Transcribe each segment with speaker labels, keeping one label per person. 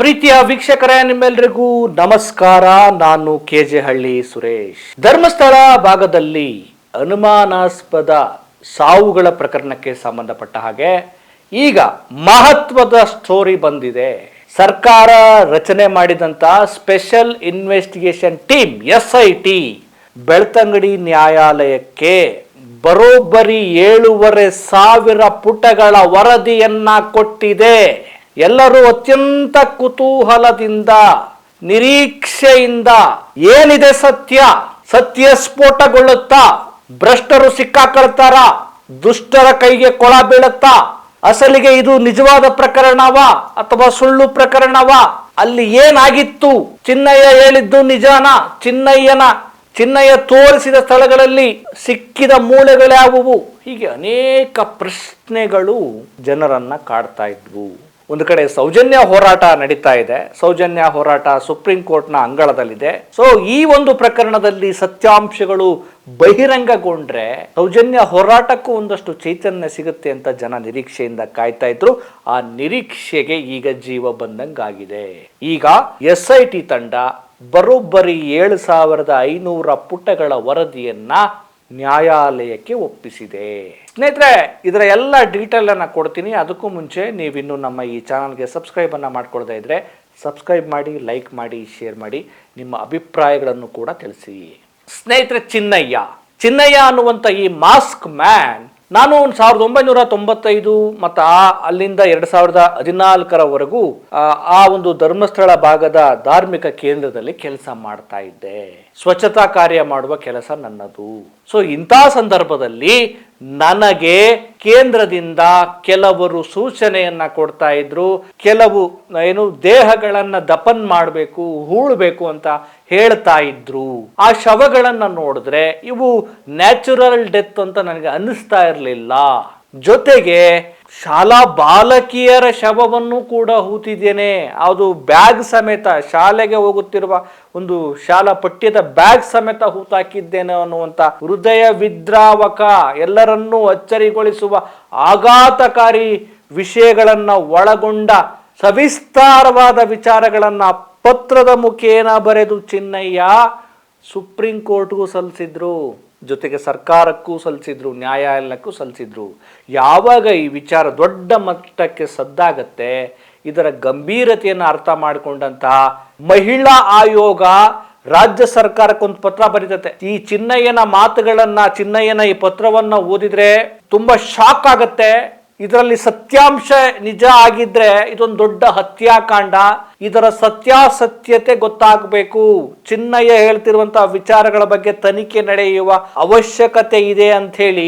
Speaker 1: ಪ್ರೀತಿಯ ವೀಕ್ಷಕರೇ, ನಿಮ್ಮೆಲ್ಲರಿಗೂ ನಮಸ್ಕಾರ. ನಾನು ಕೆಜೆ ಹಳ್ಳಿ ಸುರೇಶ್. ಧರ್ಮಸ್ಥಳ ಭಾಗದಲ್ಲಿ ಅನುಮಾನಾಸ್ಪದ ಸಾವುಗಳ ಪ್ರಕರಣಕ್ಕೆ ಸಂಬಂಧಪಟ್ಟ ಹಾಗೆ ಈಗ ಮಹತ್ವದ ಸ್ಟೋರಿ ಬಂದಿದೆ. ಸರ್ಕಾರ ರಚನೆ ಮಾಡಿದಂತ special investigation team SIT Belthangady ನ್ಯಾಯಾಲಯಕ್ಕೆ ಬರೋಬ್ಬರಿ 7,500 ಪುಟಗಳ ವರದಿಯನ್ನ ಕೊಟ್ಟಿದೆ. ಎಲ್ಲರೂ ಅತ್ಯಂತ ಕುತೂಹಲದಿಂದ ನಿರೀಕ್ಷೆಯಿಂದ ಏನಿದೆ ಸತ್ಯ ಸ್ಫೋಟಗೊಳ್ಳುತ್ತಾ, ಭ್ರಷ್ಟರು ಸಿಕ್ಕಾಕೊಳ್ತಾರ, ದುಷ್ಟರ ಕೈಗೆ ಕೊಳ ಬೀಳುತ್ತಾ, ಅಸಲಿಗೆ ಇದು ನಿಜವಾದ ಪ್ರಕರಣವಾ ಅಥವಾ ಸುಳ್ಳು ಪ್ರಕರಣವಾ, ಅಲ್ಲಿ ಏನಾಗಿತ್ತು, ಚಿನ್ನಯ್ಯ ಹೇಳಿದ್ದು ನಿಜಾನ, ಚಿನ್ನಯ್ಯ ತೋರಿಸಿದ ಸ್ಥಳಗಳಲ್ಲಿ ಸಿಕ್ಕಿದ ಮೂಳೆಗಳ್ಯಾವುವು, ಹೀಗೆ ಅನೇಕ ಪ್ರಶ್ನೆಗಳು ಜನರನ್ನ ಕಾಡ್ತಾ ಇದ್ವು. ಒಂದು ಕಡೆ ಸೌಜನ್ಯ ಹೋರಾಟ ನಡೀತಾ ಇದೆ. ಸೌಜನ್ಯ ಹೋರಾಟ ಸುಪ್ರೀಂ ಕೋರ್ಟ್ನ ಅಂಗಳದಲ್ಲಿದೆ. ಸೊ ಈ ಒಂದು ಪ್ರಕರಣದಲ್ಲಿ ಸತ್ಯಾಂಶಗಳು ಬಹಿರಂಗಗೊಂಡ್ರೆ ಸೌಜನ್ಯ ಹೋರಾಟಕ್ಕೂ ಒಂದಷ್ಟು ಚೈತನ್ಯ ಸಿಗುತ್ತೆ ಅಂತ ಜನ ನಿರೀಕ್ಷೆಯಿಂದ ಕಾಯ್ತಾ ಇದ್ರು. ಆ ನಿರೀಕ್ಷೆಗೆ ಈಗ ಜೀವ ಬಂದಂಗಾಗಿದೆ. ಈಗ SIT ತಂಡ ಬರೋಬ್ಬರಿ 7,500 ಪುಟಗಳ ವರದಿಯನ್ನ ನ್ಯಾಯಾಲಯಕ್ಕೆ ಒಪ್ಪಿಸಿದೆ. ಸ್ನೇಹಿತರೆ, ಇದರ ಎಲ್ಲ ಡೀಟೇಲ್ ಅನ್ನ ಕೊಡ್ತೀನಿ. ಅದಕ್ಕೂ ಮುಂಚೆ ನೀವಿನ್ನು ನಮ್ಮ ಈ ಚಾನಲ್ಗೆ ಸಬ್ಸ್ಕ್ರೈಬ್ ಅನ್ನ ಮಾಡ್ಕೊಳ್ತಾ ಇದ್ರೆ ಸಬ್ಸ್ಕ್ರೈಬ್ ಮಾಡಿ, ಲೈಕ್ ಮಾಡಿ, ಶೇರ್ ಮಾಡಿ, ನಿಮ್ಮ ಅಭಿಪ್ರಾಯಗಳನ್ನು ಕೂಡ ತಿಳಿಸಿ. ಸ್ನೇಹಿತರೆ, ಚಿನ್ನಯ್ಯ ಅನ್ನುವಂಥ ಈ ಮಾಸ್ಕ್ ಮ್ಯಾನ್ ನಾನು 1995 ಮತ್ತು ಅಲ್ಲಿಂದ 2014 ಆ ಒಂದು ಧರ್ಮಸ್ಥಳ ಭಾಗದ ಧಾರ್ಮಿಕ ಕೇಂದ್ರದಲ್ಲಿ ಕೆಲಸ ಮಾಡ್ತಾ ಇದ್ದೆ. ಸ್ವಚ್ಛತಾ ಕಾರ್ಯ ಮಾಡುವ ಕೆಲಸ ನನ್ನದು. ಸೊ ಇಂಥ ಸಂದರ್ಭದಲ್ಲಿ ನನಗೆ ಕೇಂದ್ರದಿಂದ ಕೆಲವರು ಸೂಚನೆಯನ್ನ ಕೊಡ್ತಾ ಇದ್ರು. ಕೆಲವು ದೇಹಗಳನ್ನ ದಫನ್ ಮಾಡಬೇಕು, ಹೂಳಬೇಕು ಅಂತ ಹೇಳ್ತಾ ಇದ್ರು. ಆ ಶವಗಳನ್ನ ನೋಡಿದ್ರೆ ಇವು ನ್ಯಾಚುರಲ್ ಡೆತ್ ಅಂತ ನನಗೆ ಅನ್ನಿಸ್ತಾ ಇರಲಿಲ್ಲ. ಜೊತೆಗೆ ಶಾಲಾ ಬಾಲಕಿಯರ ಶವವನ್ನು ಕೂಡ ಹೂತಿದ್ದೇನೆ. ಅದು ಬ್ಯಾಗ್ ಸಮೇತ, ಶಾಲೆಗೆ ಹೋಗುತ್ತಿರುವ ಒಂದು ಶಾಲಾ ಪಠ್ಯದ ಬ್ಯಾಗ್ ಸಮೇತ ಹೂತಾಕಿದ್ದೇನೆ ಅನ್ನುವಂಥ ಹೃದಯ ವಿದ್ರಾವಕ, ಎಲ್ಲರನ್ನೂ ಅಚ್ಚರಿಗೊಳಿಸುವ ಆಘಾತಕಾರಿ ವಿಷಯಗಳನ್ನ ಒಳಗೊಂಡ ಸವಿಸ್ತಾರವಾದ ವಿಚಾರಗಳನ್ನ ಪತ್ರದ ಮುಖೇನ ಬರೆದು ಚಿನ್ನಯ್ಯ ಸುಪ್ರೀಂ ಕೋರ್ಟ್ಗೂ ಸಲ್ಲಿಸಿದ್ರು, ಜೊತೆಗೆ ಸರ್ಕಾರಕ್ಕೂ ಸಲ್ಲಿಸಿದ್ರು, ನ್ಯಾಯಾಲಯಕ್ಕೂ ಸಲ್ಲಿಸಿದ್ರು. ಯಾವಾಗ ಈ ವಿಚಾರ ದೊಡ್ಡ ಮಟ್ಟಕ್ಕೆ ಸದ್ದಾಗತ್ತೆ, ಇದರ ಗಂಭೀರತೆಯನ್ನು ಅರ್ಥ ಮಾಡಿಕೊಂಡಂತಹ ಮಹಿಳಾ ಆಯೋಗ ರಾಜ್ಯ ಸರ್ಕಾರಕ್ಕೊಂದು ಪತ್ರ ಬರೀತತೆ. ಈ ಚಿನ್ನಯ್ಯನ ಚಿನ್ನಯ್ಯನ ಈ ಪತ್ರವನ್ನ ಓದಿದ್ರೆ ತುಂಬಾ ಶಾಕ್ ಆಗತ್ತೆ. ಇದರಲ್ಲಿ ಸತ್ಯಾಂಶ ನಿಜ ಆಗಿದ್ರೆ ಇದೊಂದು ದೊಡ್ಡ ಹತ್ಯಾಕಾಂಡ. ಇದರ ಸತ್ಯಾಸತ್ಯತೆ ಗೊತ್ತಾಗಬೇಕು. ಚಿನ್ನಯ್ಯ ಹೇಳ್ತಿರುವಂತಹ ವಿಚಾರಗಳ ಬಗ್ಗೆ ತನಿಖೆ ನಡೆಯುವ ಅವಶ್ಯಕತೆ ಇದೆ ಅಂತ ಹೇಳಿ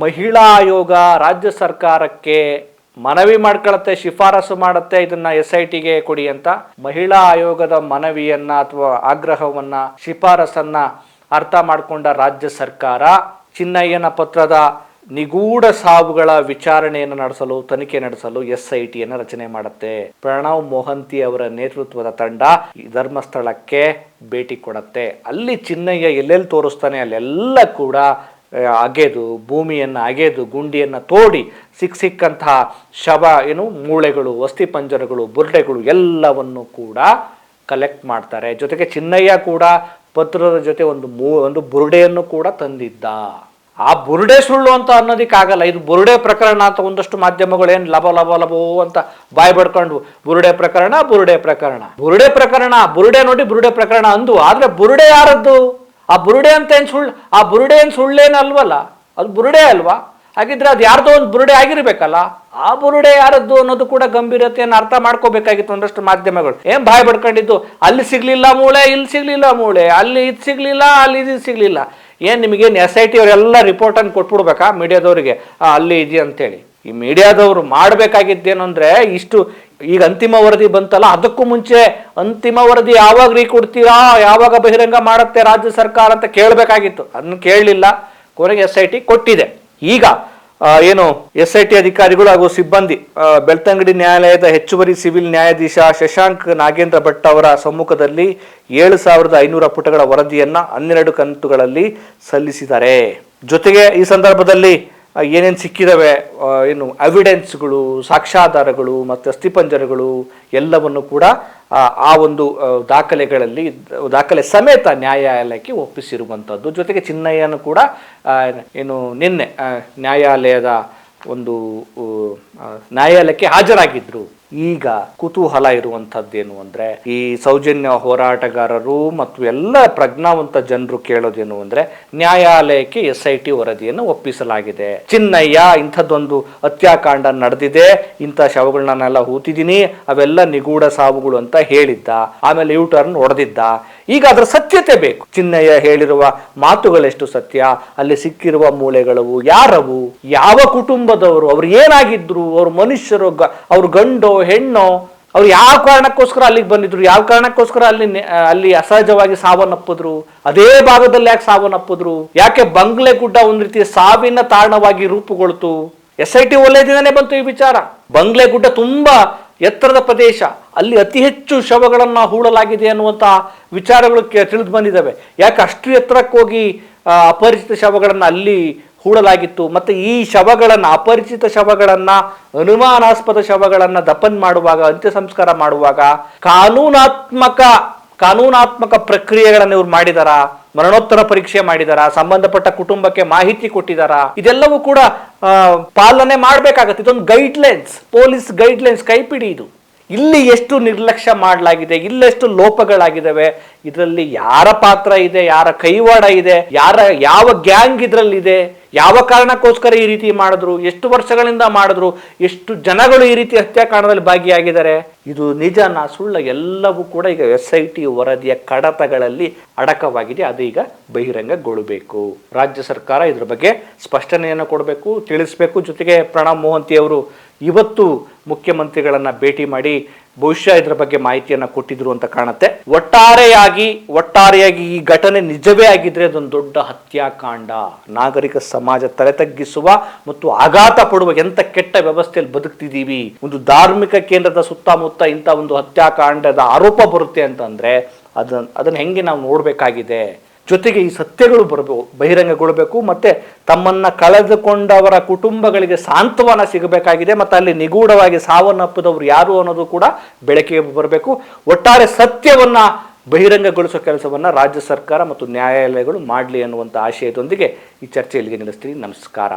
Speaker 1: ಮಹಿಳಾ ಆಯೋಗ ರಾಜ್ಯ ಸರ್ಕಾರಕ್ಕೆ ಮನವಿ ಮಾಡ್ಕೊಳತ್ತೆ, ಶಿಫಾರಸು ಮಾಡುತ್ತೆ, ಇದನ್ನ SITಗೆ ಕೊಡಿ ಅಂತ. ಮಹಿಳಾ ಆಯೋಗದ ಮನವಿಯನ್ನ ಅಥವಾ ಆಗ್ರಹವನ್ನ, ಶಿಫಾರಸನ್ನ ಅರ್ಥ ಮಾಡಿಕೊಂಡ ರಾಜ್ಯ ಸರ್ಕಾರ ಚಿನ್ನಯ್ಯನ ಪತ್ರದ ನಿಗೂಢ ಸಾವುಗಳ ವಿಚಾರಣೆಯನ್ನು ನಡೆಸಲು, ತನಿಖೆ ನಡೆಸಲು SITಯನ್ನು ರಚನೆ ಮಾಡುತ್ತೆ. ಪ್ರಣವ್ ಮೊಹಂತಿ ಅವರ ನೇತೃತ್ವದ ತಂಡ ಧರ್ಮಸ್ಥಳಕ್ಕೆ ಭೇಟಿ ಕೊಡುತ್ತೆ. ಅಲ್ಲಿ ಚಿನ್ನಯ್ಯ ಎಲ್ಲೆಲ್ಲಿ ತೋರಿಸ್ತಾನೆ ಅಲ್ಲೆಲ್ಲ ಕೂಡ ಅಗೆದು, ಭೂಮಿಯನ್ನು ಅಗೆದು, ಗುಂಡಿಯನ್ನು ತೋಡಿ ಸಿಕ್ಕಂತಹ ಶವ, ಮೂಳೆಗಳು, ಅಸ್ಥಿ ಪಂಜರಗಳು, ಬುರುಡೆಗಳು ಎಲ್ಲವನ್ನು ಕೂಡ ಕಲೆಕ್ಟ್ ಮಾಡ್ತಾರೆ. ಜೊತೆಗೆ ಚಿನ್ನಯ್ಯ ಕೂಡ ಪತ್ರದ ಜೊತೆ ಒಂದು ಬುರುಡೆಯನ್ನು ಕೂಡ ತಂದಿದ್ದ. ಆ ಬುರುಡೆ ಸುಳ್ಳು ಅಂತ ಅನ್ನೋದಕ್ಕಾಗಲ್ಲ. ಇದು ಬುರುಡೆ ಪ್ರಕರಣ ಅಂತ ಒಂದಷ್ಟು ಮಾಧ್ಯಮಗಳು ಏನು ಲಭೋ ಅಂತ ಬಾಯ್ ಬಡ್ಕೊಂಡು ಬುರುಡೆ ಪ್ರಕರಣ ನೋಡಿ ಬುರುಡೆ ಪ್ರಕರಣ ಅಂದು. ಆದ್ರೆ ಬುರುಡೆ ಯಾರದ್ದು? ಆ ಬುರುಡೆ ಅಂತ ಏನ್ ಸುಳ್ಳು? ಆ ಬುರುಡೆ ಏನ್ ಸುಳ್ಳೇನಲ್ವಲ್ಲ, ಅದು ಬುರುಡೆ ಅಲ್ವಾ? ಹಾಗಿದ್ರೆ ಅದು ಯಾರ್ದೋ ಒಂದು ಬುರುಡೆ ಆಗಿರ್ಬೇಕಲ್ಲ. ಆ ಬುರುಡೆ ಯಾರದ್ದು ಅನ್ನೋದು ಕೂಡ ಗಂಭೀರತೆಯನ್ನು ಅರ್ಥ ಮಾಡ್ಕೋಬೇಕಾಗಿತ್ತು ಒಂದಷ್ಟು ಮಾಧ್ಯಮಗಳು. ಏನ್ ಬಾಯ್ ಬಡ್ಕೊಂಡಿದ್ದು, ಅಲ್ಲಿ ಸಿಗ್ಲಿಲ್ಲ ಮೂಳೆ, ಇಲ್ಲಿ ಸಿಗ್ಲಿಲ್ಲ ಮೂಳೆ, ಅಲ್ಲಿ ಇದು ಸಿಗ್ಲಿಲ್ಲ, ಅಲ್ಲಿ ಇದು ಸಿಗ್ಲಿಲ್ಲ. ಏನ್ ನಿಮಗೇನು SIT ಅವರೆಲ್ಲ ರಿಪೋರ್ಟ್ ಅನ್ನು ಕೊಟ್ಬಿಡ್ಬೇಕಾ ಮೀಡಿಯಾದವರಿಗೆ? ಅಲ್ಲಿ ಇದೆಯಾ ಅಂತೇಳಿ. ಈ ಮೀಡಿಯಾದವರು ಮಾಡ್ಬೇಕಾಗಿದ್ದೇನು ಅಂದ್ರೆ, ಈಗ ಅಂತಿಮ ವರದಿ ಬಂತಲ್ಲ, ಅದಕ್ಕೂ ಮುಂಚೆ ಅಂತಿಮ ವರದಿ ಯಾವಾಗ ಕೊಡ್ತೀರಾ, ಯಾವಾಗ ಬಹಿರಂಗ ಮಾಡುತ್ತೆ ರಾಜ್ಯ ಸರ್ಕಾರ ಅಂತ ಕೇಳಬೇಕಾಗಿತ್ತು. ಅದನ್ನು ಕೇಳಲಿಲ್ಲ. ಕೊನೆಗೆ SIT ಕೊಟ್ಟಿದೆ. ಈಗ SIT ಅಧಿಕಾರಿಗಳು ಹಾಗೂ ಸಿಬ್ಬಂದಿ ಬೆಳ್ತಂಗಡಿ ನ್ಯಾಯಾಲಯದ ಹೆಚ್ಚುವರಿ ಸಿವಿಲ್ ನ್ಯಾಯಾಧೀಶ ಶಶಾಂಕ್ ನಾಗೇಂದ್ರ ಭಟ್ ಅವರ ಸಮ್ಮುಖದಲ್ಲಿ 7,500 ಪುಟಗಳ ವರದಿಯನ್ನ 12 ಕಂತುಗಳಲ್ಲಿ ಸಲ್ಲಿಸಿದ್ದಾರೆ. ಜೊತೆಗೆ ಈ ಸಂದರ್ಭದಲ್ಲಿ ಏನೇನು ಸಿಕ್ಕಿದಾವೆ, ಏನು ಎವಿಡೆನ್ಸ್ಗಳು, ಸಾಕ್ಷ್ಯಾಧಾರಗಳು ಮತ್ತು ಅಸ್ಥಿಪಂಜರಗಳು ಎಲ್ಲವನ್ನು ಕೂಡ ಆ ಒಂದು ದಾಖಲೆ ಸಮೇತ ನ್ಯಾಯಾಲಯಕ್ಕೆ ಒಪ್ಪಿಸಿರುವಂಥದ್ದು. ಜೊತೆಗೆ ಚಿನ್ನಯ್ಯನು ಕೂಡ ಏನು ನಿನ್ನೆ ನ್ಯಾಯಾಲಯಕ್ಕೆ ಹಾಜರಾಗಿದ್ರು. ಈಗ ಕುತೂಹಲ ಇರುವಂಥದ್ದೇನು ಅಂದರೆ, ಈ ಸೌಜನ್ಯ ಹೋರಾಟಗಾರರು ಮತ್ತು ಎಲ್ಲ ಪ್ರಜ್ಞಾವಂತ ಜನರು ಕೇಳೋದೇನು ಅಂದರೆ, ನ್ಯಾಯಾಲಯಕ್ಕೆ SIT ವರದಿಯನ್ನು ಒಪ್ಪಿಸಲಾಗಿದೆ. ಚಿನ್ನಯ್ಯ ಇಂಥದ್ದೊಂದು ಹತ್ಯಾಕಾಂಡ ನಡೆದಿದೆ, ಇಂಥ ಶವಗಳನ್ನೆಲ್ಲ ಹೂತಿದ್ದೀನಿ, ಅವೆಲ್ಲ ನಿಗೂಢ ಸಾವುಗಳು ಅಂತ ಹೇಳಿದ್ದ, ಆಮೇಲೆ U-ಟರ್ನ್ ಹೊಡೆದಿದ್ದ. ಈಗ ಅದರ ಸತ್ಯತೆ ಬೇಕು. ಚಿನ್ನಯ್ಯ ಹೇಳಿರುವ ಮಾತುಗಳೆಷ್ಟು ಸತ್ಯ, ಅಲ್ಲಿ ಸಿಕ್ಕಿರುವ ಮೂಳೆಗಳು ಯಾರವು, ಯಾವ ಕುಟುಂಬದವರು, ಅವ್ರು ಏನಾಗಿದ್ರು, ಅವ್ರ ಮನುಷ್ಯರು, ಅವ್ರ ಗಂಡೋ ಹೆಣ್ಣೋ, ಅವ್ರು ಯಾವ ಕಾರಣಕ್ಕೋಸ್ಕರ ಅಲ್ಲಿಗೆ ಬಂದಿದ್ರು, ಯಾವ ಕಾರಣಕ್ಕೋಸ್ಕರ ಅಲ್ಲಿ ಅಸಹಜವಾಗಿ ಸಾವನ್ನಪ್ಪಿದ್ರು, ಅದೇ ಭಾಗದಲ್ಲಿ ಯಾಕೆ ಸಾವನ್ನಪ್ಪಿದ್ರು, ಯಾಕೆ ಬಂಗ್ಲೆ ಗುಡ್ಡ ಒಂದ್ ರೀತಿಯ ಸಾವಿನ ತಾಣವಾಗಿ ರೂಪುಗೊಳ್ತು. SIT ವಲಯದಿಂದನೇ ಬಂತು ಈ ವಿಚಾರ. ಬಂಗ್ಲೆ ಗುಡ್ಡ ತುಂಬಾ ಎತ್ತರದ ಪ್ರದೇಶ, ಅಲ್ಲಿ ಅತಿ ಹೆಚ್ಚು ಶವಗಳನ್ನ ಹೂಳಲಾಗಿದೆ ಅನ್ನುವಂಥ ವಿಚಾರಗಳು ತಿಳಿದು ಬಂದಿದ್ದಾವೆ. ಯಾಕೆ ಅಷ್ಟು ಎತ್ತರಕ್ಕೆ ಹೋಗಿ ಅಪರಿಚಿತ ಶವಗಳನ್ನು ಅಲ್ಲಿ ಹೂಡಲಾಗಿತ್ತು, ಮತ್ತು ಈ ಶವಗಳನ್ನು, ಅಪರಿಚಿತ ಶವಗಳನ್ನು, ಅನುಮಾನಾಸ್ಪದ ಶವಗಳನ್ನು ದಫನ್ ಮಾಡುವಾಗ, ಅಂತ್ಯ ಸಂಸ್ಕಾರ ಮಾಡುವಾಗ ಕಾನೂನಾತ್ಮಕ ಪ್ರಕ್ರಿಯೆಗಳನ್ನು ಇವ್ರು ಮಾಡಿದಾರ, ಮರಣೋತ್ತರ ಪರೀಕ್ಷೆ ಮಾಡಿದಾರ, ಸಂಬಂಧಪಟ್ಟ ಕುಟುಂಬಕ್ಕೆ ಮಾಹಿತಿ ಕೊಟ್ಟಿದಾರ, ಇದೆಲ್ಲವೂ ಕೂಡ ಪಾಲನೆ ಮಾಡಬೇಕಾಗತ್ತೆ. ಇದೊಂದು ಗೈಡ್ಲೈನ್ಸ್, ಪೊಲೀಸ್ ಗೈಡ್ಲೈನ್ಸ್, ಕೈಪಿಡಿ ಇದು. ಇಲ್ಲಿ ಎಷ್ಟು ನಿರ್ಲಕ್ಷ್ಯ ಮಾಡಲಾಗಿದೆ, ಇಲ್ಲೆಷ್ಟು ಲೋಪಗಳಾಗಿದ್ದಾವೆ, ಇದರಲ್ಲಿ ಯಾರ ಪಾತ್ರ ಇದೆ, ಯಾರ ಕೈವಾಡ ಇದೆ, ಯಾವ ಗ್ಯಾಂಗ್ ಇದರಲ್ಲಿದೆ, ಯಾವ ಕಾರಣಕ್ಕೋಸ್ಕರ ಈ ರೀತಿ ಮಾಡಿದ್ರು, ಎಷ್ಟು ವರ್ಷಗಳಿಂದ ಮಾಡಿದ್ರು, ಎಷ್ಟು ಜನಗಳು ಈ ರೀತಿ ಹತ್ಯಾಕಾಂಡದಲ್ಲಿ ಭಾಗಿಯಾಗಿದ್ದಾರೆ, ಇದು ನಿಜನಾ ಸುಳ್ಳ, ಎಲ್ಲವೂ ಕೂಡ ಈಗ SIT ವರದಿಯ ಕಡತಗಳಲ್ಲಿ ಅಡಕವಾಗಿದೆ. ಅದು ಈಗ ಬಹಿರಂಗಗೊಳ್ಳಬೇಕು. ರಾಜ್ಯ ಸರ್ಕಾರ ಇದ್ರ ಬಗ್ಗೆ ಸ್ಪಷ್ಟನೆಯನ್ನು ಕೊಡಬೇಕು, ತಿಳಿಸ್ಬೇಕು. ಜೊತೆಗೆ ಪ್ರಣಬ್ ಮೊಹಂತಿ ಅವರು ಇವತ್ತು ಮುಖ್ಯಮಂತ್ರಿಗಳನ್ನ ಭೇಟಿ ಮಾಡಿ ಬಹುಶಃ ಇದರ ಬಗ್ಗೆ ಮಾಹಿತಿಯನ್ನ ಕೊಟ್ಟಿದ್ರು ಅಂತ ಕಾಣುತ್ತೆ. ಒಟ್ಟಾರೆಯಾಗಿ ಈ ಘಟನೆ ನಿಜವೇ ಆಗಿದ್ರೆ ಅದೊಂದು ದೊಡ್ಡ ಹತ್ಯಾಕಾಂಡ, ನಾಗರಿಕ ಸಮಾಜ ತಲೆ ತಗ್ಗಿಸುವ ಮತ್ತು ಆಘಾತ ಪಡುವ ಎಂತ ಕೆಟ್ಟ ವ್ಯವಸ್ಥೆಯಲ್ಲಿ ಬದುಕ್ತಿದ್ದೀವಿ. ಒಂದು ಧಾರ್ಮಿಕ ಕೇಂದ್ರದ ಸುತ್ತಮುತ್ತ ಇಂಥ ಒಂದು ಹತ್ಯಾಕಾಂಡದ ಆರೋಪ ಬರುತ್ತೆ ಅಂತಂದ್ರೆ ಅದನ್ನ ಹೆಂಗೆ ನಾವು ನೋಡ್ಬೇಕಾಗಿದೆ. ಜೊತೆಗೆ ಈ ಸತ್ಯಗಳು ಬಹಿರಂಗಗೊಳ್ಳಬೇಕು, ಮತ್ತೆ ತಮ್ಮನ್ನ ಕಳೆದುಕೊಂಡವರ ಕುಟುಂಬಗಳಿಗೆ ಸಾಂತ್ವನ ಸಿಗಬೇಕಾಗಿದೆ, ಮತ್ತು ಅಲ್ಲಿ ನಿಗೂಢವಾಗಿ ಸಾವನ್ನಪ್ಪಿದವರು ಯಾರು ಅನ್ನೋದು ಕೂಡ ಬೆಳಕಿಗೆ ಬರಬೇಕು. ಒಟ್ಟಾರೆ ಸತ್ಯವನ್ನ ಬಹಿರಂಗಗೊಳಿಸೋ ಕೆಲಸವನ್ನ ರಾಜ್ಯ ಸರ್ಕಾರ ಮತ್ತು ನ್ಯಾಯಾಲಯಗಳು ಮಾಡಲಿ ಅನ್ನುವಂಥ ಆಶಯದೊಂದಿಗೆ ಈ ಚರ್ಚೆ ಇಲ್ಲಿಗೆ ನಿಲ್ಲಿಸ್ತೀನಿ. ನಮಸ್ಕಾರ.